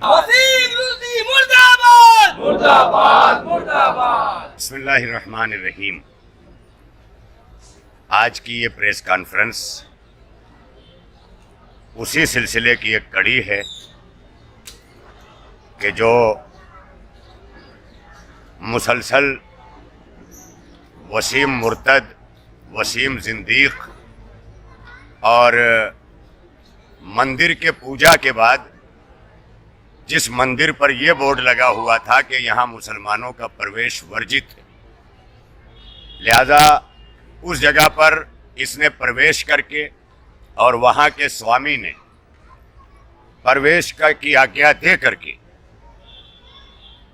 मुर्दाबाद मुर्दाबाद मुर्दाबाद। बिस्मिल्लाहिर्रहमानिर्रहीम। आज की ये प्रेस कॉन्फ्रेंस उसी सिलसिले की एक कड़ी है कि जो मुसलसल वसीम मुर्तद, वसीम जिंदीक और मंदिर के पूजा के बाद जिस मंदिर पर यह बोर्ड लगा हुआ था कि यहाँ मुसलमानों का प्रवेश वर्जित है, लिहाजा उस जगह पर इसने प्रवेश करके और वहाँ के स्वामी ने प्रवेश की आज्ञा दे करके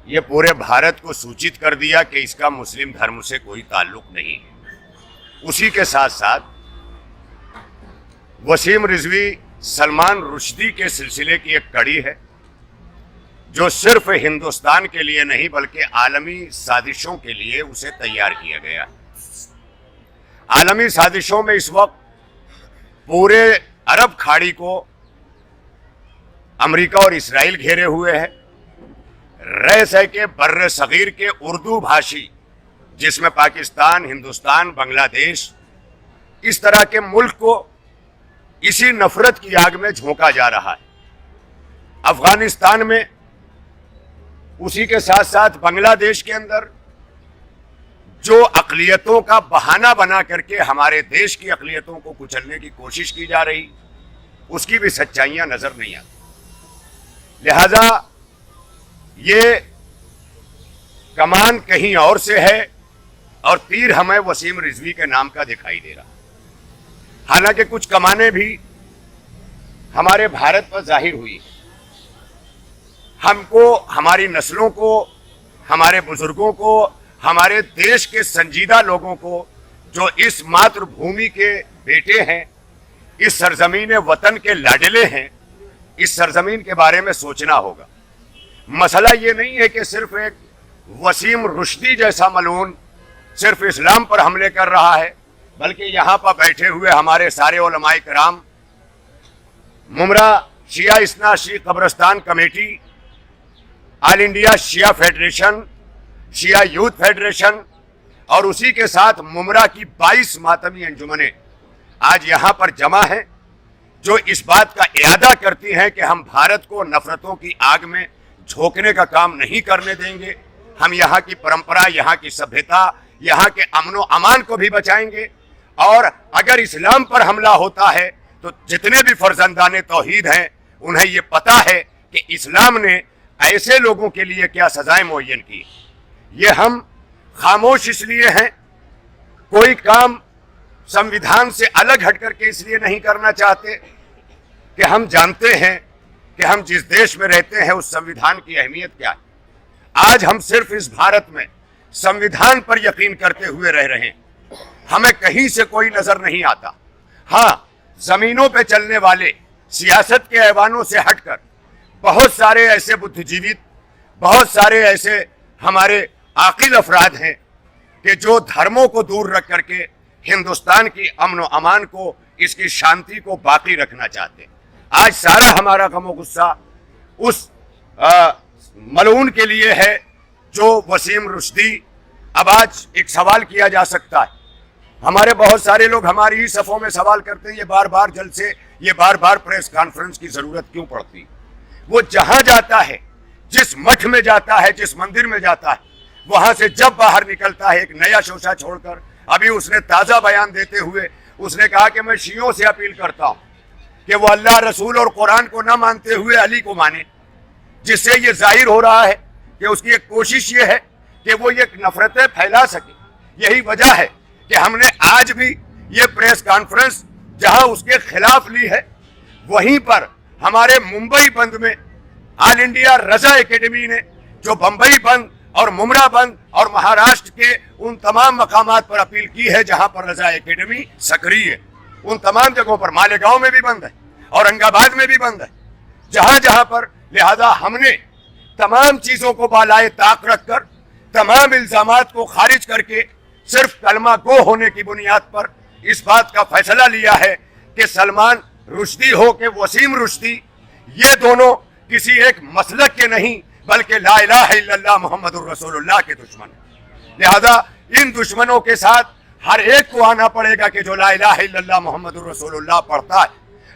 ये पूरे भारत को सूचित कर दिया कि इसका मुस्लिम धर्म से कोई ताल्लुक नहीं है। उसी के साथ साथ वसीम रिजवी सलमान रुश्दी के सिलसिले की एक कड़ी है जो सिर्फ हिंदुस्तान के लिए नहीं बल्कि आलमी साजिशों के लिए उसे तैयार किया गया। आलमी साजिशों में इस वक्त पूरे अरब खाड़ी को अमेरिका और इसराइल घेरे हुए है। रह सके बर्र सगीर के उर्दू भाषी, जिसमें पाकिस्तान, हिंदुस्तान, बांग्लादेश, इस तरह के मुल्क को इसी नफरत की आग में झोंका जा रहा है। अफगानिस्तान में, उसी के साथ साथ बांग्लादेश के अंदर जो अक़लियतों का बहाना बना करके हमारे देश की अक़लियतों को कुचलने की कोशिश की जा रही, उसकी भी सच्चाइयां नजर नहीं आती। लिहाजा ये कमान कहीं और से है और तीर हमें वसीम रिजवी के नाम का दिखाई दे रहा। हालांकि कुछ कमानें भी हमारे भारत पर जाहिर हुई। हमको, हमारी नस्लों को, हमारे बुजुर्गों को, हमारे देश के संजीदा लोगों को जो इस मातृभूमि के बेटे हैं, इस सरजमीन वतन के लाडले हैं, इस सरजमीन के बारे में सोचना होगा। मसला ये नहीं है कि सिर्फ एक वसीम रुश्दी जैसा मलून सिर्फ इस्लाम पर हमले कर रहा है, बल्कि यहाँ पर बैठे हुए हमारे सारे उलमाए किराम, मुमरा शिया इस्ना शी कब्रिस्तान कमेटी, ऑल इंडिया शिया फेडरेशन, शिया यूथ फेडरेशन और उसी के साथ मुमरा की 22 मातमी अंजुमनें आज यहाँ पर जमा हैं, जो इस बात का इरादा करती हैं कि हम भारत को नफरतों की आग में झोंकने का काम नहीं करने देंगे। हम यहाँ की परंपरा, यहाँ की सभ्यता, यहाँ के अमनो अमान को भी बचाएंगे। और अगर इस्लाम पर हमला होता है तो जितने भी फर्जंदाने तौहीद हैं उन्हें ये पता है कि इस्लाम ने ऐसे लोगों के लिए क्या सजाएं मुअय्यन की। ये हम खामोश इसलिए हैं, कोई काम संविधान से अलग हट करके इसलिए नहीं करना चाहते कि हम जानते हैं कि हम जिस देश में रहते हैं उस संविधान की अहमियत क्या है। आज हम सिर्फ इस भारत में संविधान पर यकीन करते हुए रह रहे हैं, हमें कहीं से कोई नजर नहीं आता। हाँ, जमीनों पे चलने वाले सियासत के ऐवानों से हटकर बहुत सारे ऐसे बुद्धिजीवी, बहुत सारे ऐसे हमारे आकिल अफराद हैं कि जो धर्मों को दूर रख करके हिंदुस्तान की अमन व अमान को, इसकी शांति को बाकी रखना चाहते हैं। आज सारा हमारा गम और गुस्सा उस मलून के लिए है जो वसीम रुश्दी। अब आज एक सवाल किया जा सकता है, हमारे बहुत सारे लोग हमारी ही सफ़ों में सवाल करते हैं, ये बार बार जलसे, ये बार बार प्रेस कॉन्फ्रेंस की जरूरत क्यों पड़ती है। वो जहां जाता है, जिस मठ में जाता है, जिस मंदिर में जाता है, वहां से जब बाहर निकलता है एक नया शोशा छोड़कर, अभी उसने ताजा बयान देते हुए उसने कहा कि मैं शियों से अपील करता हूं कि वो अल्लाह, रसूल और कुरान को न मानते हुए अली को माने, जिससे ये जाहिर हो रहा है कि उसकी एक कोशिश ये है कि वो ये नफरतें फैला सके। यही वजह है कि हमने आज भी ये प्रेस कॉन्फ्रेंस जहां उसके खिलाफ ली है, वहीं पर हमारे मुंबई बंद में ऑल इंडिया रजा एकेडमी ने जो बंबई बंद और मुमरा बंद और महाराष्ट्र के उन तमाम मकामात पर अपील की है जहां पर रजा एकेडमी सक्रिय है, उन तमाम जगहों पर, मालेगांव में भी बंद है, औरंगाबाद में भी बंद है, जहां जहां पर। लिहाजा हमने तमाम चीजों को बालाए ताक रखकर, तमाम इल्जामात को खारिज करके, सिर्फ कलमा गो होने की बुनियाद पर इस बात का फैसला लिया है कि सलमान रुश्दी हो के वसीम रुश्दी, ये दोनों किसी एक मसलक के नहीं बल्कि ला इलाहा इल्लल्लाह मुहम्मदुर रसूलुल्लाह के दुश्मन है। लिहाजा इन दुश्मनों के साथ हर एक को आना पड़ेगा कि जो ला इलाहा इल्लल्लाह मुहम्मदुर रसूलुल्लाह पढ़ता है,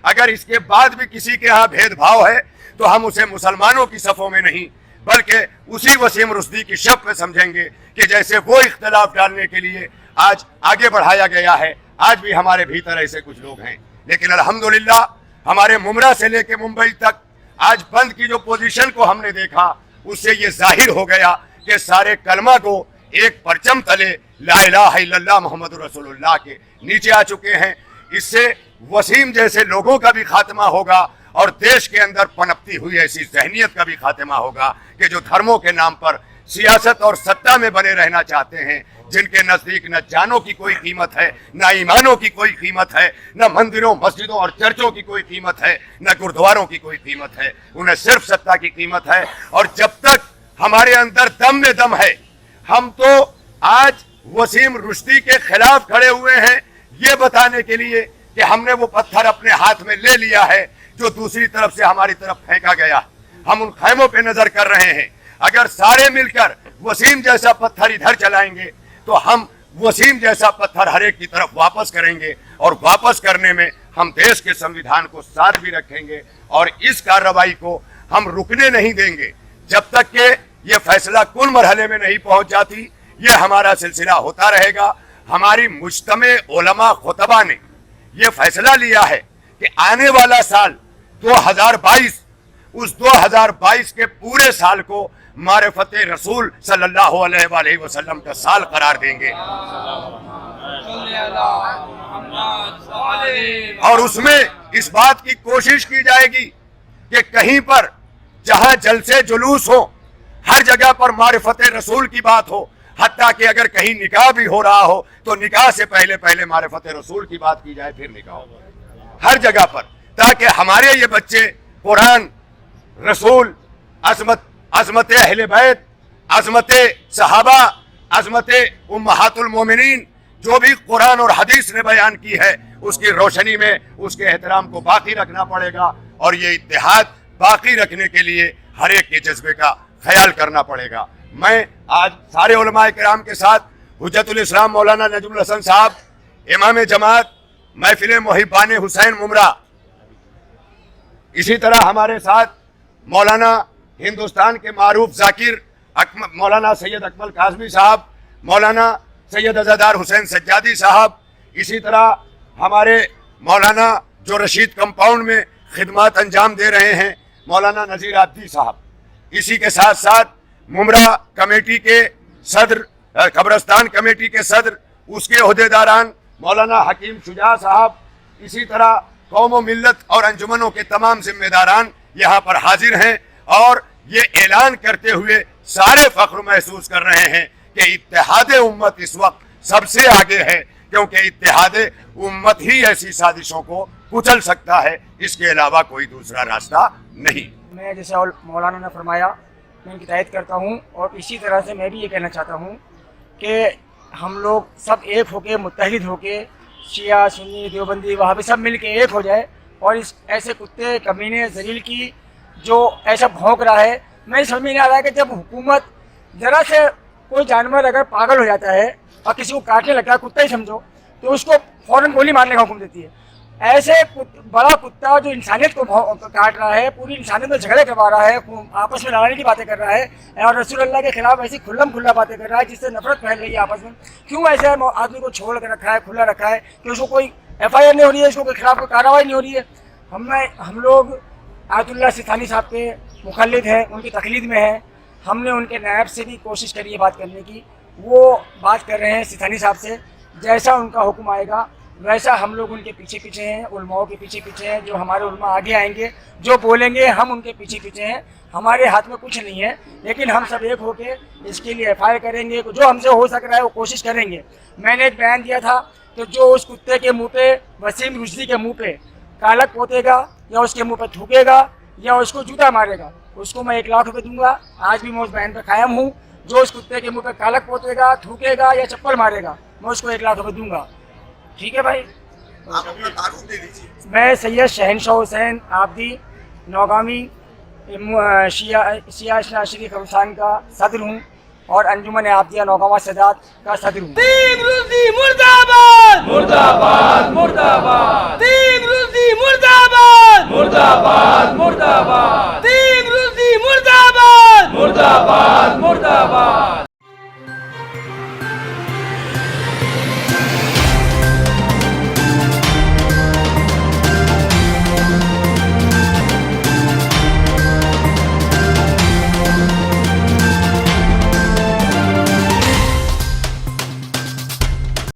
अगर इसके बाद भी किसी के यहाँ भेदभाव है तो हम उसे मुसलमानों की सफ़ों में नहीं बल्कि उसी वसीम रुश्दी की शब में समझेंगे कि जैसे वो इख्तलाफ डालने के लिए आज आगे बढ़ाया गया है, आज भी हमारे भीतर ऐसे कुछ लोग हैं। लेकिन अल्हम्दुलिल्लाह हमारे मुमरा से लेके मुंबई तक आज बंद की जो पोजीशन को हमने देखा, उससे ये जाहिर हो गया कि सारे कलमा को एक परचम तले ला इलाहा इल्लल्लाह मुहम्मदुर रसूलुल्लाह के नीचे आ चुके हैं। इससे वसीम जैसे लोगों का भी खात्मा होगा और देश के अंदर पनपती हुई ऐसी जहनीत का भी खात्मा होगा कि जो धर्मों के नाम पर सियासत और सत्ता में बने रहना चाहते हैं, जिनके नजदीक न जानों की कोई कीमत है, न ईमानों की कोई कीमत है, न मंदिरों मस्जिदों और चर्चों की कोई कीमत है, न गुरुद्वारों की कोई कीमत है, उन्हें सिर्फ सत्ता की कीमत है। और जब तक हमारे अंदर दम में दम है, हम तो आज वसीम रुश्दी के खिलाफ खड़े हुए हैं ये बताने के लिए कि हमने वो पत्थर अपने हाथ में ले लिया है जो दूसरी तरफ से हमारी तरफ फेंका गया। हम उन खैमों पे नजर कर रहे हैं। अगर सारे मिलकर वसीम जैसा पत्थर इधर चलाएंगे तो हम वसीम जैसा पत्थर हर एक की तरफ वापस करेंगे और वापस करने में हम देश के संविधान को साथ भी रखेंगे और इस कार्रवाई को हम रुकने नहीं देंगे जब तक कि ये फैसला कुल मरहले में नहीं पहुंच जाती। ये हमारा सिलसिला होता रहेगा। हमारी मुज्तमे उलमा खुतबा ने ये फैसला लिया है कि आने वाला साल 2022 उस 2022 के पूरे साल को मारिफत रसूल सल्लल्लाहु अलैहि वसल्लम का साल करार देंगे और उसमें इस बात की कोशिश की जाएगी कि कहीं पर जहां जलसे जुलूस हो, हर जगह पर मारिफत रसूल की बात हो। हत्ता कि अगर कहीं निकाह भी हो रहा हो तो निकाह से पहले पहले मारिफत रसूल की बात की जाए, फिर निकाह हो हर जगह पर, ताकि हमारे ये बच्चे कुरान, रसूल, अज़मत अहले बैत, अज़मत सहाबा, अज़मत उम्महातुल मोमिनीन जो भी कुरान और हदीस ने बयान की है उसकी रोशनी में उसके एहतराम को बाकी रखना पड़ेगा और ये इत्तेहाद बाकी रखने के लिए हर एक के जज्बे का ख्याल करना पड़ेगा। मैं आज सारे उलमाए किराम के साथ हुज्जतुल इस्लाम मौलाना नजमुल हसन साहब, इमाम जमात महफिल मुहिब्बान हुसैन मुमरा, इसी तरह हमारे साथ मौलाना हिंदुस्तान के मारूफ जाकिर मौलाना सैयद अकमल काज़मी साहब, मौलाना सैयद अज़ादार हुसैन सज्जादी साहब, इसी तरह हमारे मौलाना जो रशीद कंपाउंड में खिदमत अंजाम दे रहे हैं मौलाना नज़ीर आब्दी साहब, इसी के साथ साथ मुमरा कमेटी के सदर, कब्रस्तान कमेटी के सदर, उसके ओहदेदारान मौलाना हकीम शुजा साहब, इसी तरह कौम व मिल्लत और अंजुमनों के तमाम जिम्मेदारान यहाँ पर हाजिर हैं और ये ऐलान करते हुए सारे फख्र महसूस कर रहे हैं कि इत्तेहाद उम्मत इस वक्त सबसे आगे है, क्योंकि इत्तेहाद उम्मत ही ऐसी साजिशों को कुचल सकता है, इसके अलावा कोई दूसरा रास्ता नहीं। मैं जैसे मौलाना ने फरमाया मैं उनकी तायद करता हूँ और इसी तरह से मैं भी ये कहना चाहता हूँ कि हम लोग सब एक होके मुत्तहिद होके शिया सुन्नी देवबंदी वहाँ पे सब मिल के एक हो जाए और इस ऐसे कुत्ते कमीने जलील की जो ऐसा भौंक रहा है, मैं समझ में नहीं आ रहा है कि जब हुकूमत ज़रा से कोई जानवर अगर पागल हो जाता है और किसी को काटने लगता है, कुत्ता ही समझो, तो उसको फ़ौरन गोली मारने का हुक्म देती है। ऐसे बड़ा कुत्ता जो इंसानियत को काट रहा है, पूरी इंसानियत में झगड़े करवा रहा है, आपस में लड़ाने की बातें कर रहा है और रसूलुल्लाह के खिलाफ ऐसी खुल्लम खुल्ला बातें कर रहा है जिससे नफरत फैल रही है आपस में। क्यों ऐसे आदमी को छोड़ कर रखा है, खुला रखा है कि उसको कोई FIR नहीं हो रही है, उसको खिलाफ कोई कार्रवाई नहीं हो रही है। हम लोग आयतुल्लाह सिस्तानी साहब के मुखल्लिद हैं, उनकी तकलीद में हैं। हमने उनके नायब से भी कोशिश करी है बात करने की, वो बात कर रहे हैं सिस्तानी साहब से, जैसा उनका हुक्म आएगा वैसा हम लोग उनके पीछे पीछे हैं, उलमाओं के पीछे पीछे हैं। जो हमारे उलमा आगे आएंगे, जो बोलेंगे, हम उनके पीछे पीछे हैं। हमारे हाथ में कुछ नहीं है, लेकिन हम सब एक होके इसके लिए FIR करेंगे, जो हमसे हो सक रहा है वो कोशिश करेंगे। मैंने एक बयान दिया था कि जो उस कुत्ते के मुँह पे, वसीम रुश्दी के मुँह पे कालक पोतेगा या उसके मुँह पे थूकेगा या उसको जूता मारेगा, उसको मैं 1 लाख रुपये दूंगा। आज भी मैं उस बयान पर कायम हूँ। जो उस कुत्ते के मुँह पे कालक पोतेगा, थूकेगा या चप्पल मारेगा, मैं उसको 1 लाख रुपये दूंगा। ठीक है भाई, आप अपना तारुफ दे दीजिए। मैं सैयद शहनशाह हुसैन आब्दी, नौगामी, शिया शरीफ खबरस्तान का सदर हूँ और अंजुमन आबदिया नौगावा सदात का सदर हूँ। मुर्दाबाद मुर्दाबाद